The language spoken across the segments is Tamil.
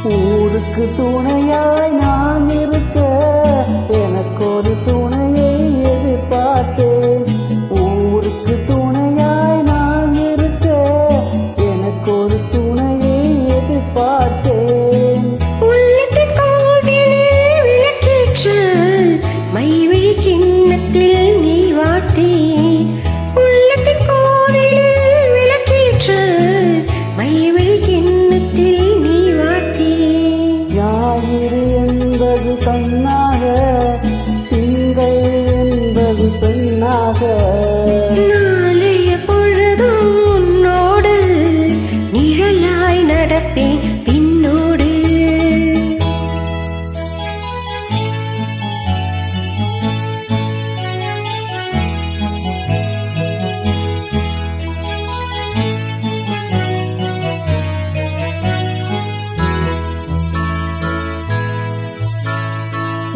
ஊருக்கு துணையாய் நான் இருக்க எனக்கு ஒரு துணையை எதிர்பார்த்தேன். ஊருக்கு துணையாய் நான் இருக்க எனக்கு ஒரு துணையை எதிர்பார்த்தேன். உள்ளத்தின் கோவிலில் விளக்கேற்று மைவிழி கிண்ணத்தில் நீ வார்த்தே. உள்ளத்தின் கோவிலில் விளக்கேற்று மைவிழி கிண்ணத்தில் நீ வார்த்தே. ஞாயிறு என்பது கண்ணாக, திங்கள் என்பது பெண்ணாக. நாளைய பொழுதும் உன்னோடு நிழலாய் நடப்பேன் பின்னோடு.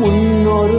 முன்னொரு